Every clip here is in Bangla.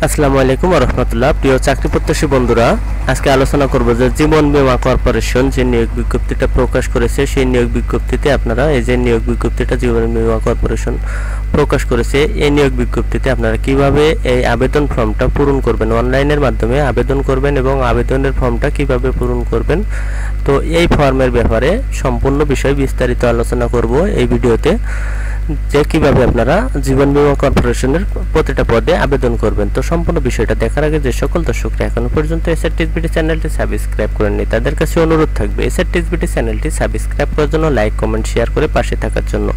আসসালামু আলাইকুম ওয়া রাহমাতুল্লাহ। প্রিয় চাকরি প্রত্যাশী বন্ধুরা, আজকে আলোচনা করব যে জীবন বীমা কর্পোরেশন যে নিয়োগ বিজ্ঞপ্তিটা প্রকাশ করেছে, সেই নিয়োগ বিজ্ঞপ্তিতে আপনারা এই যে নিয়োগ বিজ্ঞপ্তিটা জীবন বীমা কর্পোরেশন প্রকাশ করেছে, এই নিয়োগ বিজ্ঞপ্তিতে আপনারা কিভাবে এই আবেদন ফর্মটা পূরণ করবেন, অনলাইনের মাধ্যমে আবেদন করবেন এবং আবেদনের ফর্মটা কিভাবে পূরণ করবেন, তো এই ফর্মের ব্যাপারে সম্পূর্ণ বিষয় বিস্তারিত আলোচনা করব এই ভিডিওতে, যে কিভাবে আপনারা জীবন বীমা কর্পোরেশনের প্রতিটা পদে আবেদন করবেন। তো সম্পূর্ণ বিষয়টা দেখার আগে যে সকল দর্শকরা এখনো পর্যন্ত এসআরটিএসবিটি চ্যানেলটি সাবস্ক্রাইব করেননি, তাদের কাছে অনুরোধ থাকবে এসআরটিএসবিটি চ্যানেলটি সাবস্ক্রাইব করার জন্য, লাইক কমেন্ট শেয়ার করে পাশে থাকার জন্য,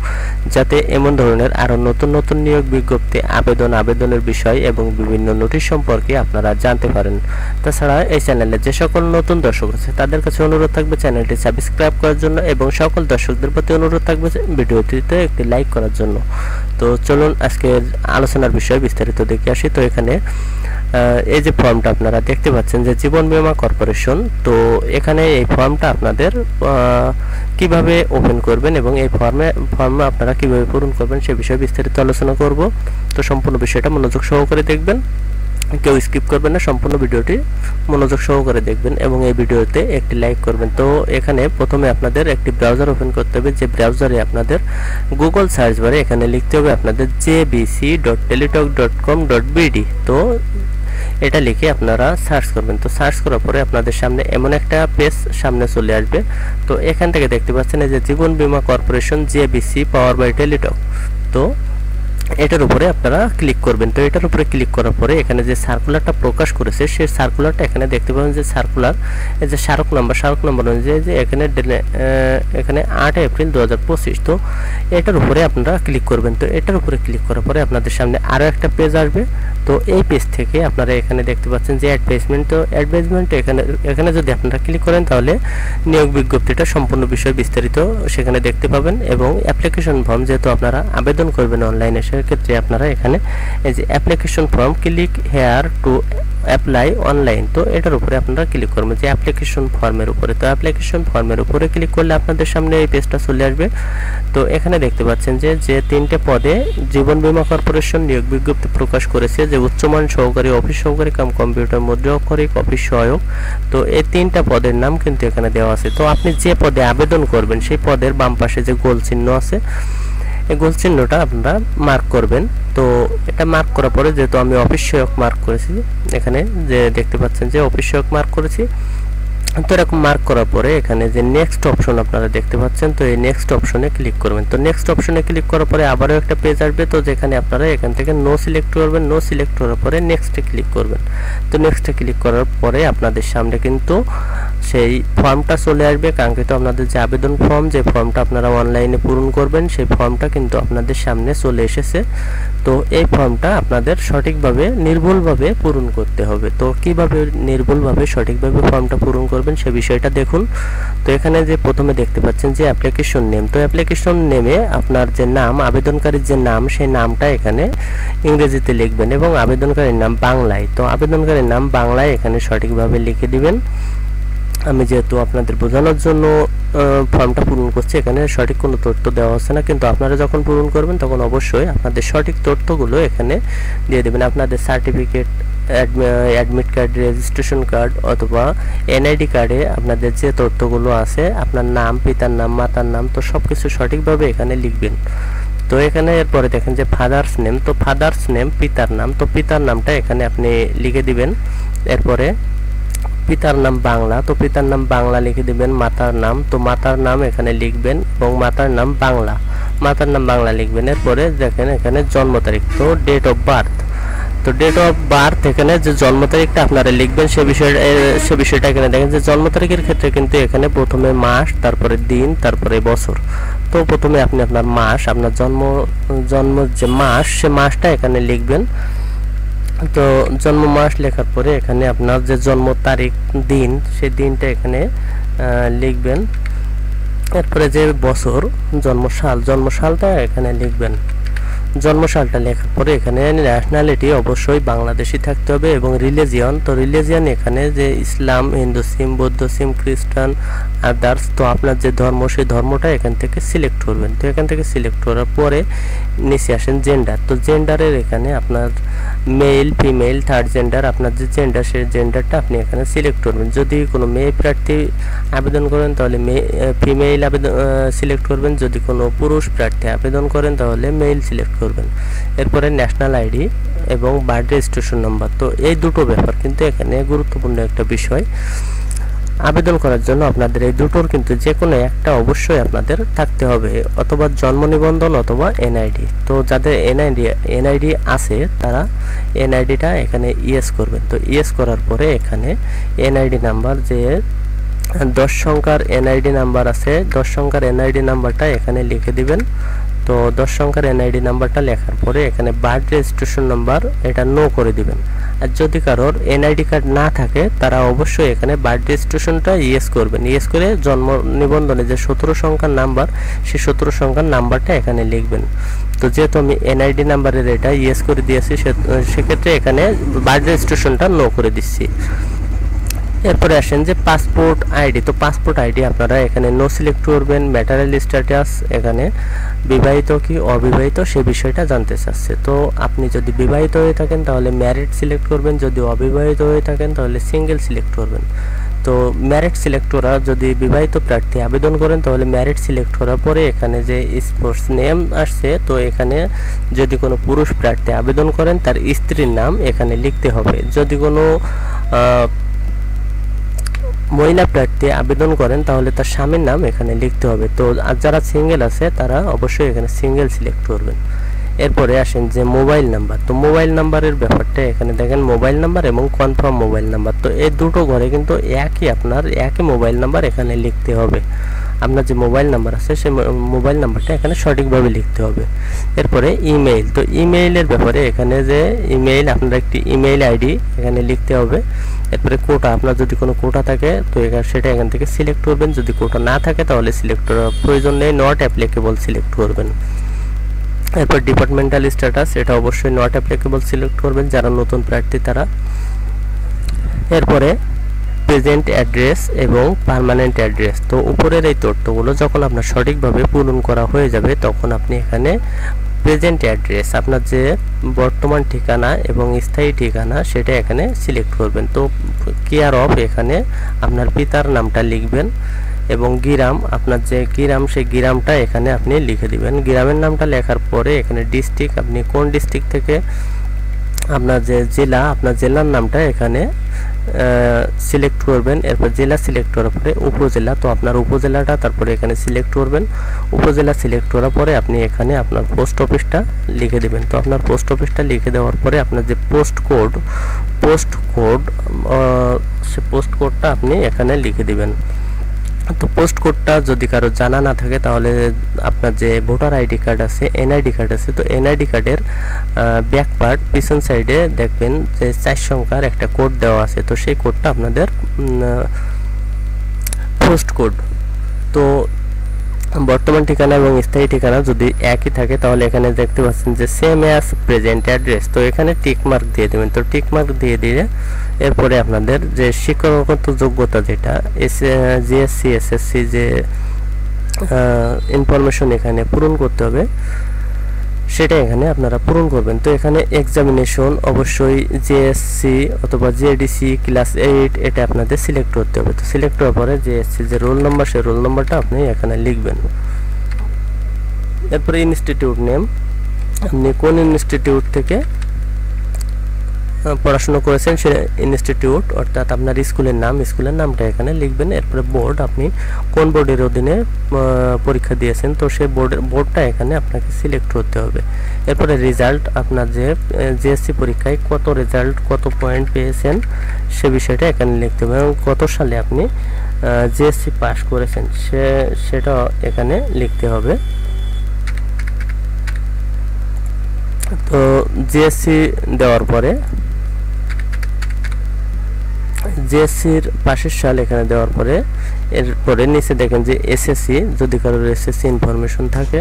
যাতে এমন ধরনের আরও নতুন নতুন নিয়োগ বিজ্ঞপ্তি, আবেদনের বিষয় এবং বিভিন্ন নোটিশ সম্পর্কে আপনারা জানতে পারেন। তাছাড়া এই চ্যানেলে যে সকল নতুন দর্শক আছে তাদের কাছে অনুরোধ থাকবে চ্যানেলটি সাবস্ক্রাইব করার জন্য এবং সকল দর্শকদের প্রতি অনুরোধ থাকবে ভিডিওটিতে একটি লাইক করার জন্য। তো চলুন আজকের আলোচনার বিষয় বিস্তারিত দেখে আসি। তো এখানে এই যে ফর্মটা আপনারা দেখতে পাচ্ছেন যে জীবন বীমা কর্পোরেশন, তো এখানে এই ফর্মটা আপনাদের কিভাবে ওপেন করবেন এবং এই ফর্মে আপনারা কিভাবে পূরণ করবেন সে বিষয়ে বিস্তারিত আলোচনা করব। তো সম্পূর্ণ বিষয়টা মনোযোগ সহকারে দেখবেন, কেউ স্কিপ করবেন না, সম্পূর্ণ ভিডিওটি মনোযোগ সহকারে দেখবেন এবং এই ভিডিওতে একটি লাইক করবেন। তো এখানে প্রথমে আপনাদের একটি ব্রাউজার ওপেন করতে হবে, যে ব্রাউজারে আপনাদের গুগল সার্চ বারে এখানে লিখতে হবে আপনাদের jbc.teletalk.com.bd। তো এটা লিখে আপনারা সার্চ করবেন। তো সার্চ করার পরে আপনাদের সামনে এমন একটা পেজ সামনে চলে আসবে। তো এখান থেকে দেখতে পাচ্ছেন এই যে Jiban Bima corporation JBC power by Teletalk, তো এটার উপরে আপনারা ক্লিক করবেন। তো এটার উপরে ক্লিক করার পরে এখানে যে সার্কুলারটা প্রকাশ করেছে সেই সার্কুলারটা এখানে দেখতে পাবেন, যে সার্কুলার এই যে স্মারক নম্বর অনুযায়ী যে এখানে 8 এপ্রিল 2025। তো এটার উপরে আপনারা ক্লিক করবেন। তো এটার উপরে ক্লিক করার পরে আপনাদের সামনে আরও একটা পেজ আসবে। তো এই পেজ থেকে আপনারা এখানে দেখতে পাচ্ছেন যে অ্যাডভার্টাইজমেন্ট। তো অ্যাডভার্টাইজমেন্ট এখানে যদি আপনারা ক্লিক করেন তাহলে নিয়োগ বিজ্ঞপ্তিটা সম্পূর্ণ বিষয় বিস্তারিত সেখানে দেখতে পাবেন এবং অ্যাপ্লিকেশন ফর্ম, যেহেতু আপনারা আবেদন করবেন অনলাইনে, সেক্ষেত্রে আপনারা এখানে এই যে application form click here to apply online, তো এটার উপরে আপনারা ক্লিক করবেন যে অ্যাপ্লিকেশন ফর্মের উপরে। তো অ্যাপ্লিকেশন ফর্মের উপরে ক্লিক করলে আপনাদের সামনে এই পেজটা চলে আসবে। তো এখানে দেখতে পাচ্ছেন যে 3টে পদে জীবন বীমা কর্পোরেশন নিয়োগ বিজ্ঞপ্তি প্রকাশ করেছে, যে উচ্চমান সহকারী, অফিস সহকারী কাম কম্পিউটার মুদ্রা অক্ষরিক, অফিস সহায়ক। তো এই 3টা পদের নাম কিন্তু এখানে দেওয়া আছে। তো আপনি যে পদে আবেদন করবেন সেই পদের বাম পাশে যে গোল চিহ্ন আছে, এই গোল চিহ্নটা আপনারা মার্ক করবেন। তো এটা মার্ক করার পরে, যেহেতু আমি অফিস সহায়ক মার্ক করেছি, এখানে যে দেখতে পাচ্ছেন যে অফিস সহায়ক মার্ক করেছি, তো এরকম মার্ক করার পরে এখানে যে নেক্সট অপশন আপনারা দেখতে পাচ্ছেন, তো এই নেক্সট অপশনে ক্লিক করবেন। তো নেক্সট অপশনে ক্লিক করার পরে আবারও একটা পেজ আসবে, তো যেখানে আপনারা এখান থেকে নো সিলেক্ট করবেন। নো সিলেক্ট করার পরে নেক্সটে ক্লিক করবেন। তো নেক্সটে ক্লিক করার পরে আপনাদের সামনে কিন্তু সেই ফর্মটা চলে আসবে, কাঙ্ক্ষিত আপনাদের যে আবেদন ফর্ম, যে ফর্মটা আপনারা অনলাইনে পূরণ করবেন, সেই ফর্মটা কিন্তু আপনাদের সামনে চলে এসেছে। তো এই ফর্মটা আপনাদের সঠিকভাবে নির্ভুলভাবে পূরণ করতে হবে। তো কিভাবে নির্ভুলভাবে সঠিকভাবে ফর্মটা পূরণ করবেন সে বিষয়টা দেখুন। তো এখানে যে প্রথমে দেখতে পাচ্ছেন যে অ্যাপ্লিকেশন নেম, তো অ্যাপ্লিকেশন নেমে আপনার যে নাম, আবেদনকারীর যে নাম, সেই নামটা এখানে ইংরেজিতে লিখবেন এবং আবেদনকারীর নাম বাংলায়। তো আবেদনকারীর নাম বাংলায় এখানে সঠিকভাবে লিখে দিবেন। আমি যেহেতু আপনাদের বোঝানোর জন্য ফর্মটা পূরণ করছি, এখানে সঠিক কোনো তথ্য দেওয়া হচ্ছে না, কিন্তু আপনারা যখন পূরণ করবেন তখন অবশ্যই আপনাদের সঠিক তথ্যগুলো এখানে দিয়ে দেবেন। আপনাদের certificate, admit card, registration card অথবা এনআইডি কার্ডে আপনাদের যে তথ্যগুলো আছে, আপনার নাম, পিতার নাম, মাতার নাম, তো সব কিছু সঠিকভাবে এখানে লিখবেন। তো এখানে এরপরে দেখেন যে ফাদার্স নেম, তো ফাদার্স নেম পিতার নাম, তো পিতার নামটা এখানে আপনি লিখে দিবেন। এরপরে পিতার নাম বাংলা, তো পিতার নাম বাংলা লিখে দিবেন। মাতার নাম, তো মাতার নাম এখানে লিখবেন এবং মাতার নাম বাংলা লিখবেন। এরপরে দেখেন এখানে জন্ম তারিখ, তো ডেট অফ বার্থ, তো ডেট অফ বার্থ এখানে যে জন্ম তারিখটা আপনারা লিখবেন সে বিষয়টা এখানে দেখেন যে জন্ম তারিখের ক্ষেত্রে কিন্তু এখানে প্রথমে মাস, তারপরে দিন, তারপরে বছর। তো প্রথমে আপনি আপনার মাস, আপনার জন্ম যে মাস, সে মাসটা এখানে লিখবেন। তো জন্ম মাস লেখার পরে এখানে আপনার যে জন্ম তারিখ, দিন, সেই দিনটা এখানে লিখবেন। এরপরে যে বছর, জন্মসালটা এখানে লিখবেন। জন্মসালটা লেখার পরে এখানে ন্যাশনালিটি অবশ্যই বাংলাদেশি থাকতে হবে এবং রিলিজিয়ন, তো রিলিজিয়ন এখানে যে ইসলাম, হিন্দুসিম, বৌদ্ধসিম, খ্রিস্টান, আদার্স, তো আপনার যে ধর্ম সেই ধর্মটা এখান থেকে সিলেক্ট করবেন। তো এখান থেকে সিলেক্ট করার পরে নিচে আসেন জেন্ডার, তো জেন্ডারের এখানে আপনার মেল ফিমেল থার্ড জেন্ডার, আপনার যে জেন্ডার সেই জেন্ডারটা আপনি এখানে সিলেক্ট করবেন। যদি কোনো মেয়ে প্রার্থী আবেদন করেন তাহলে ফিমেল আবেদন সিলেক্ট করবেন, যদি কোনো পুরুষ প্রার্থী আবেদন করেন তাহলে মেল সিলেক্ট করবেন। এরপরে ন্যাশনাল আইডি এবং বার্থ রেজিস্ট্রেশন নাম্বার। তো এই দুটো ব্যাপার কিন্তু এখানে গুরুত্বপূর্ণ একটা বিষয়। আবেদন করার জন্য আপনাদের এই দুটোর কিন্তু যে কোনো একটা অবশ্যই আপনাদের থাকতে হবে, অথবা জন্ম নিবন্ধন অথবা এনআইডি। তো যাদের এনআইডি আছে তারা এনআইডিটা এখানে ইয়েস করবেন। তো ইয়েস করার পরে এখানে এনআইডি নাম্বার, যে 10 সংখ্যার এনআইডি নাম্বার আছে, 10 সংখ্যার এনআইডি নাম্বারটা এখানে লিখে দিবেন। তো 10 সংখ্যার এনআইডি নাম্বারটা লেখার পরে এখানে বার্থ রেজিস্ট্রেশন নাম্বার এটা নো করে দিবেন। আর যদি কারোর এনআইডি কার্ড না থাকে তারা অবশ্যই এখানে বার্থ রেজিস্ট্রেশনটা ইয়েস করবেন। ইয়েস করে জন্ম নিবন্ধনে যে 17 সংখ্যার নাম্বার, সেই 17 সংখ্যার নাম্বারটা এখানে লিখবেন। তো যেহেতু আমি এনআইডি নাম্বারের এটা ইয়েস করে দিয়েছি, সেক্ষেত্রে এখানে বার্থ রেজিস্ট্রেশনটা নো করে দিচ্ছি। এরপরে আসেন যে পাসপোর্ট আইডি। তো পাসপোর্ট আইডি আপনারা এখানে নো সিলেক্ট করবেন। ম্যাটারিয়াল স্ট্যাটাস এখানে বিবাহিত কি অবিবাহিত সে বিষয়টা জানতে চাচ্ছে। তো আপনি যদি বিবাহিত হয়ে থাকেন তাহলে ম্যারিড সিলেক্ট করবেন, যদি অবিবাহিত হয়ে থাকেন তাহলে সিঙ্গেল সিলেক্ট করবেন। তো ম্যারিড সিলেক্ট করা, যদি বিবাহিত প্রার্থী আবেদন করেন তাহলে ম্যারিড সিলেক্ট করার পরে এখানে যে স্পোর্টস নেম আসছে, তো এখানে যদি কোনো পুরুষ প্রার্থী আবেদন করেন তার স্ত্রীর নাম এখানে লিখতে হবে। যদি কোনো মহিলা প্রার্থী আবেদন করেন তাহলে তার স্বামীর নাম এখানে লিখতে হবে। তো আর যারা সিঙ্গেল আছে তারা অবশ্যই এখানে সিঙ্গেল সিলেক্ট করবেন। এরপরে আসেন যে মোবাইল নাম্বার। তো মোবাইল নাম্বারের ব্যাপারটা এখানে দেখেন মোবাইল নাম্বার এবং কনফার্ম মোবাইল নাম্বার। তো এই দুটো ঘরে কিন্তু একই মোবাইল নাম্বার এখানে লিখতে হবে। আপনার যে মোবাইল নাম্বার আছে সেই মোবাইল নাম্বারটা এখানে সঠিকভাবে লিখতে হবে। এরপরে ইমেইল। তো ইমেইলের ব্যাপারে এখানে যে ইমেইল, আপনার একটি ইমেইল আইডি এখানে লিখতে হবে। এরপরে কোটা, আপনার যদি কোনো কোটা থাকে তো সেটা এখান থেকে সিলেক্ট করবেন। যদি কোটা না থাকে তাহলে সিলেক্ট করার প্রয়োজন নেই, নট অ্যাপ্লিকেবল সিলেক্ট করবেন। এরপর ডিপার্টমেন্টাল স্ট্যাটাস, এটা অবশ্যই নট অ্যাপ্লিকেবল সিলেক্ট করবেন যারা নতুন প্রার্থী তারা। এরপরে প্রেজেন্ট অ্যাড্রেস এবং পার্মানেন্ট অ্যাড্রেস। তো উপরের এই তথ্যগুলো যখন আপনার সঠিকভাবে পূরণ করা হয়ে যাবে তখন আপনি এখানে প্রেজেন্ট অ্যাড্রেস, আপনার যে বর্তমান ঠিকানা এবং স্থায়ী ঠিকানা সেটা এখানে সিলেক্ট করবেন। তো কেয়ার অফ এখানে আপনার পিতার নামটা লিখবেন এবং গ্রাম, আপনার যে গ্রাম সেই গ্রামটা এখানে আপনি লিখে দিবেন। গ্রামের নামটা লেখার পরে এখানে ডিস্ট্রিক্ট, আপনি কোন ডিস্ট্রিক্ট থেকে, আপনার যে জেলা, আপনার জেলার নামটা এখানে সিলেক্ট করবেন। এরপর জেলা সিলেক্ট করার পরে উপজেলা, তো আপনার উপজেলাটা তারপরে এখানে সিলেক্ট করবেন। উপজেলা সিলেক্ট করার পরে আপনি এখানে আপনার পোস্ট অফিসটা লিখে দেবেন। তো আপনার পোস্ট অফিসটা লিখে দেওয়ার পরে আপনার যে পোস্ট কোড সে পোস্ট কোডটা আপনি এখানে লিখে দিবেন। তো পোস্ট কোডটা যদি কারো জানা না থাকে তাহলে আপনার যে ভোটার আইডি কার্ড আছে, এনআইডি কার্ড আছে, তো এনআইডি কার্ডের ব্যাক পার্ট পিছন সাইডে দেখবেন যে 4 সংখ্যার একটা কোড দেওয়া আছে। তো সেই কোডটা আপনাদের পোস্ট কোড। তো বর্তমান ঠিকানা এবং স্থায়ী ঠিকানা যদি একই থাকে তাহলে এখানে দেখতে পাচ্ছেন যে সেম অ্যাজ প্রেজেন্ট অ্যাড্রেস, তো এখানে টিক মার্ক দিয়ে দেবেন। তো টিক মার্ক দিয়ে দিয়ে এরপরে আপনাদের যে শিক্ষাগত যোগ্যতা, যেটা জিএসসি এসএসসি যে ইনফরমেশন এখানে পূরণ করতে হবে সেটা এখানে আপনারা পূরণ করবেন। তো এখানে এক্সামিনেশন অবশ্যই জিএসসি অথবা জিএডিসি ক্লাস 8 এটা আপনাদের সিলেক্ট করতে হবে। তো সিলেক্ট হওয়ার পরে জিএসসি যে রোল নাম্বার সেই রোল নাম্বারটা আপনি এখানে লিখবেন। এরপরে ইনস্টিটিউট নেম, আপনি কোন ইনস্টিটিউট থেকে পড়াশোনা করেছেন সে ইনস্টিটিউট অর্থাৎ আপনার স্কুলের নামটা এখানে লিখবেন। এরপরে বোর্ড, আপনি কোন বোর্ডের অধীনে পরীক্ষা দিয়েছেন তো সেই বোর্ডটা এখানে আপনাকে সিলেক্ট করতে হবে। এরপরে রেজাল্ট, আপনার যে জিএসসি পরীক্ষায় কত রেজাল্ট, কত পয়েন্ট পেয়েছেন সে বিষয়টা এখানে লিখতে হবে এবং কত সালে আপনি জিএসসি পাস করেছেন সেটা এখানে লিখতে হবে। তো জিএসসি দেওয়ার পরে জিএসসির পাশের সাল এখানে দেওয়ার পরে এরপরে নিচে দেখেন যে এসএসসি, যদি কারোর এসএসসি ইনফরমেশন থাকে